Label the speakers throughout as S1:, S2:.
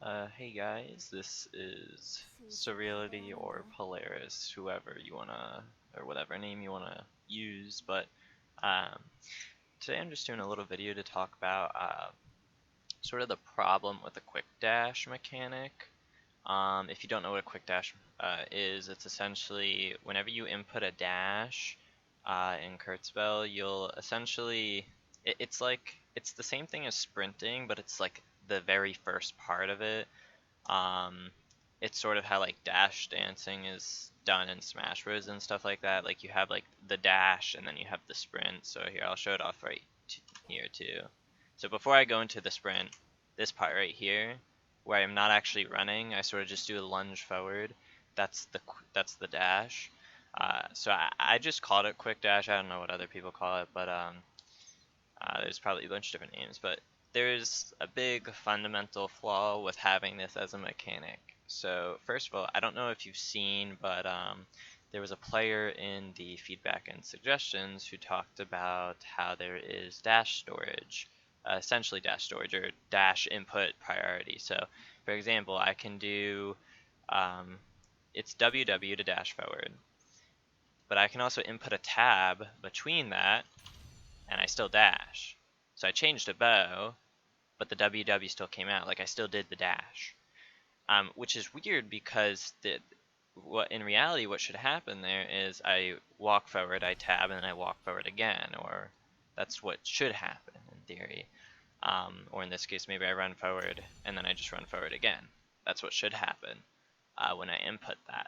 S1: Hey guys, this is Surreality or Polaris, whoever you wanna, or whatever name you wanna use, but um, today I'm just doing a little video to talk about sort of the problem with the quick dash mechanic. If you don't know what a quick dash is, it's essentially whenever you input a dash in Kurtzpel, you'll essentially, it's the same thing as sprinting, but it's like the very first part of it. um, it's sort of how like dash dancing is done in Smash Bros and stuff like that. Like you have like the dash and then you have the sprint. So here, I'll show it off right here too. So before I go into the sprint, this part right here, where I'm not actually running, I sort of just do a lunge forward. That's the dash. So I just called it quick dash. I don't know what other people call it, but there's probably a bunch of different names, but there's a big fundamental flaw with having this as a mechanic. So first of all, I don't know if you've seen, but there was a player in the feedback and suggestions who talked about how there is dash storage, essentially dash storage or dash input priority. So for example, I can do um, it's WW to dash forward, but I can also input a tab between that and I still dash. So I changed to bow, but the WW still came out. Like I still did the dash, which is weird because what in reality what should happen there is I walk forward, I tab, and then I walk forward again, or that's what should happen in theory. Or in this case, maybe I run forward and then I just run forward again. That's what should happen when I input that,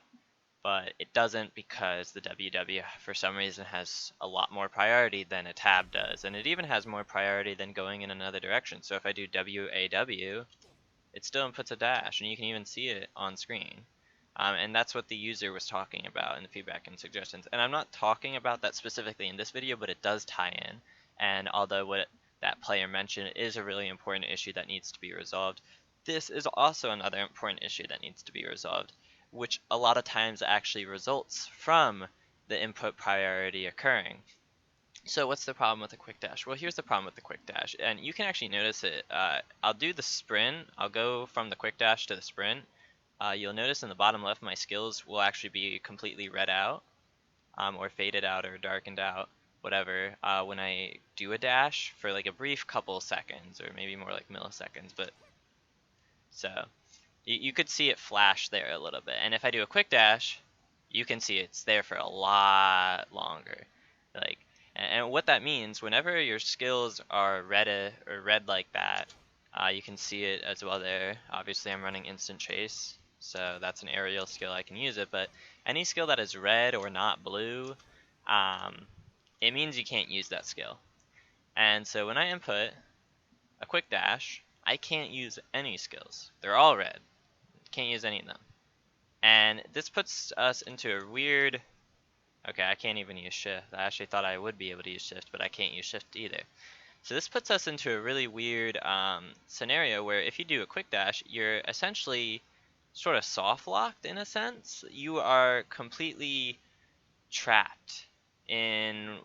S1: but it doesn't because the WW for some reason has a lot more priority than a tab does, and it even has more priority than going in another direction. So if I do WAW, it still inputs a dash, and you can even see it on screen. And that's what the user was talking about in the feedback and suggestions. And I'm not talking about that specifically in this video, but it does tie in. And although what that player mentioned is a really important issue that needs to be resolved, this is also another important issue that needs to be resolved, which a lot of times actually results from the input priority occurring. So what's the problem with the quick dash? Well, here's the problem with the quick dash, and you can actually notice it. I'll do the sprint. I'll go from the quick dash to the sprint. You'll notice in the bottom left my skills will actually be completely red out, or faded out, or darkened out, whatever, when I do a dash for like a brief couple seconds, or maybe more like milliseconds. But so you could see it flash there a little bit, and if I do a quick dash, you can see it's there for a lot longer. Like, and what that means, whenever your skills are red or red like that, you can see it as well there. Obviously, I'm running instant chase, so that's an aerial skill, I can use it. But any skill that is red or not blue, um, it means you can't use that skill. And so when I input a quick dash, I can't use any skills. They're all red. Can't use any of them. And this puts us into a weird. Okay, I can't even use shift. I actually thought I would be able to use shift, but I can't use shift either. So this puts us into a really weird scenario where if you do a quick dash, you're essentially sort of soft locked in a sense. You are completely trapped in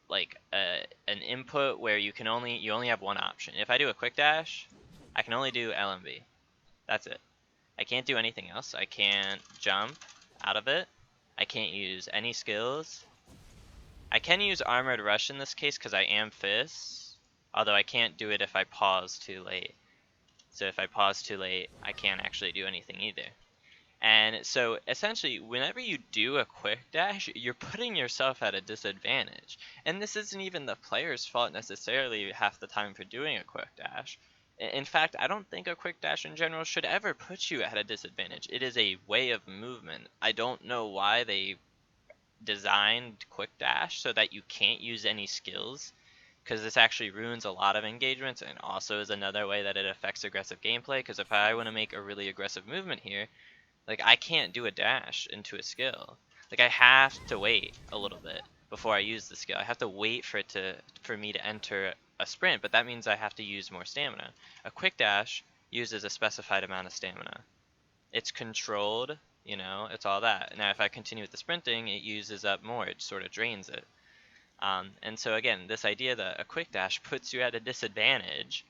S1: like an input where you only have one option. If I do a quick dash, I can only do LMB. That's it. I can't do anything else. I can't jump out of it. I can't use any skills. I can use Armored Rush in this case because I am Fist, although I can't do it if I pause too late. So if I pause too late, I can't actually do anything either. And so essentially, whenever you do a quick dash, you're putting yourself at a disadvantage. And this isn't even the player's fault necessarily half the time for doing a quick dash. In fact, I don't think a quick dash in general should ever put you at a disadvantage. It is a way of movement. I don't know why they designed quick dash so that you can't use any skills, because this actually ruins a lot of engagements and also is another way that it affects aggressive gameplay, because if I want to make a really aggressive movement here, like I can't do a dash into a skill. Like I have to wait a little bit before I use the skill. I have to wait for me to enter a sprint, but that means I have to use more stamina. A quick dash uses a specified amount of stamina. It's controlled, it's all that. Now if I continue with the sprinting, it uses up more. It sort of drains it. And so again, this idea that a quick dash puts you at a disadvantage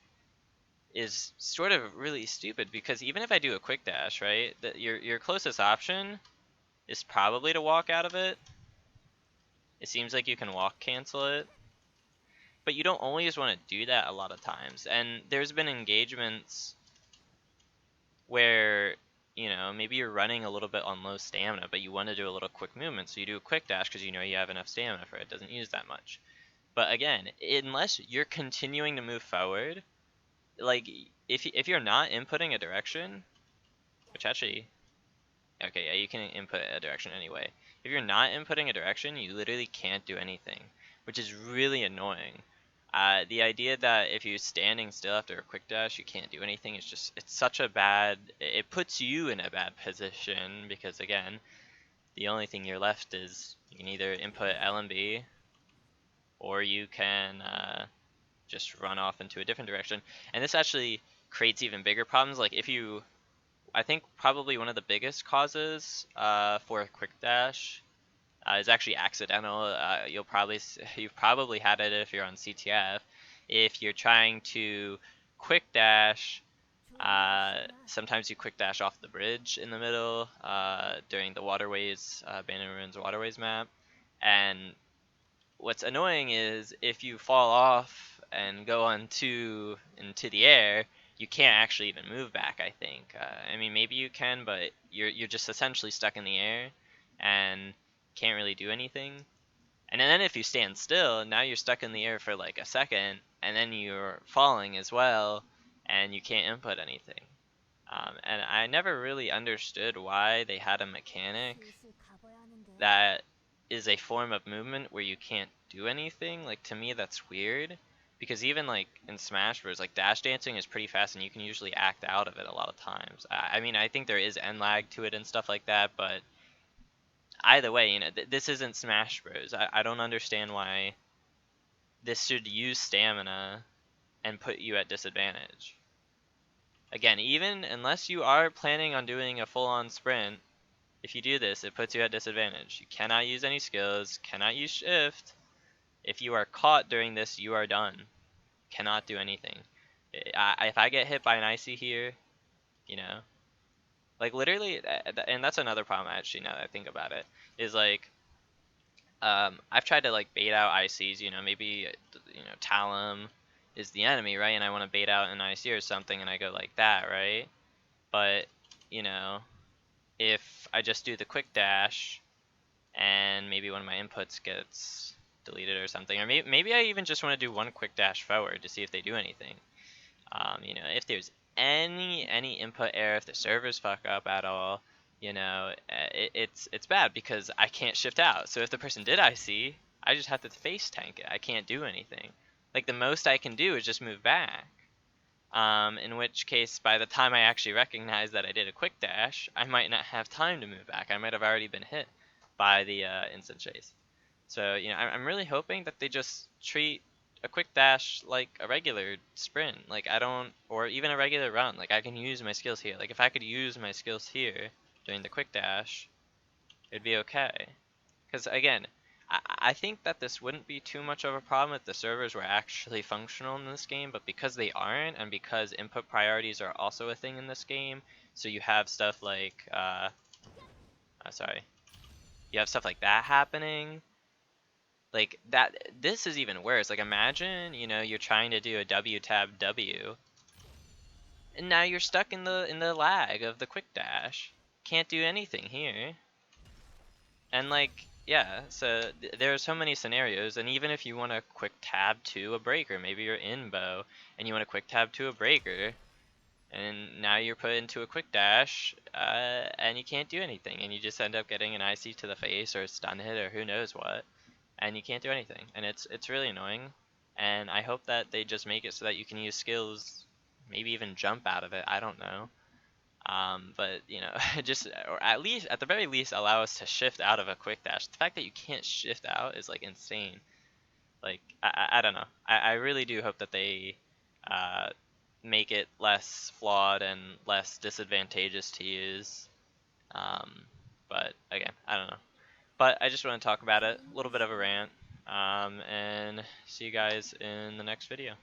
S1: is sort of really stupid, because even if I do a quick dash, right, your closest option is probably to walk out of it. It seems like you can walk cancel it, but you don't always want to do that a lot of times. And there's been engagements where, you know, maybe you're running a little bit on low stamina, but you want to do a little quick movement, so you do a quick dash because you know you have enough stamina for it. It doesn't use that much. But again, unless you're continuing to move forward, like if you're not inputting a direction, which actually, okay, yeah, you can input a direction anyway. If you're not inputting a direction, you literally can't do anything, which is really annoying. The idea that if you're standing still after a quick dash, you can't do anything is just, it's such a bad, it puts you in a bad position, because again, the only thing you're left is you can either input L and B, or you can just run off into a different direction. And this actually creates even bigger problems. Like if you, I think probably one of the biggest causes for a quick dash is actually accidental. You've probably had it if you're on CTF. If you're trying to quick dash, sometimes you quick dash off the bridge in the middle during the waterways, Abandoned Ruins waterways map. And what's annoying is if you fall off and go into the air, you can't actually even move back, I think. I mean, maybe you can, but you're just essentially stuck in the air and can't really do anything. And then if you stand still, now you're stuck in the air for like a second, and then you're falling as well, and you can't input anything. And I never really understood why they had a mechanic that is a form of movement where you can't do anything. Like, to me, that's weird. Because even like in Smash Bros, like dash dancing is pretty fast, and you can usually act out of it a lot of times. I mean, I think there is end lag to it and stuff like that, but either way, you know, this isn't Smash Bros. I don't understand why this should use stamina and put you at disadvantage. Again, even unless you are planning on doing a full-on sprint, if you do this, it puts you at disadvantage. You cannot use any skills, cannot use shift. If you are caught during this, you are done. Cannot do anything. If I get hit by an icy here, you know, like literally, and that's another problem actually, now that I think about it, is like, I've tried to like bait out ICs, you know, maybe, you know, Talum is the enemy, right? And I want to bait out an IC or something, and I go like that, right? But, you know, if I just do the quick dash, and maybe one of my inputs gets deleted or something, or maybe I even just want to do one quick dash forward to see if they do anything. You know, if there's any input error, if the servers fuck up at all, you know, it's bad because I can't shift out. So if the person did IC, I just have to face tank it. I can't do anything. Like, the most I can do is just move back. In which case, by the time I actually recognize that I did a quick dash, I might not have time to move back. I might have already been hit by the instant chase. So, you know, I'm really hoping that they just treat a quick dash like a regular sprint. Like, I don't, or even a regular run. Like, I can use my skills here. Like, if I could use my skills here during the quick dash, it'd be okay. Because, again, I think that this wouldn't be too much of a problem if the servers were actually functional in this game, but because they aren't, and because input priorities are also a thing in this game, so you have stuff like, you have stuff like that happening. Like, that, this is even worse. Like, imagine, you know, you're trying to do a W tab W, and now you're stuck in the lag of the quick dash. Can't do anything here. And like, yeah, so there are so many scenarios, and even if you want to quick tab to a breaker, maybe you're in bow, and you want to quick tab to a breaker, and now you're put into a quick dash, and you can't do anything, and you just end up getting an IC to the face, or a stun hit, or who knows what, and you can't do anything, and it's really annoying, and I hope that they just make it so that you can use skills, maybe even jump out of it, I don't know. But, you know, just, or at the very least, allow us to shift out of a quick dash. The fact that you can't shift out is, like, insane. Like, I don't know. I really do hope that they make it less flawed and less disadvantageous to use. But, again, I don't know. But I just want to talk about it, a little bit of a rant, and see you guys in the next video.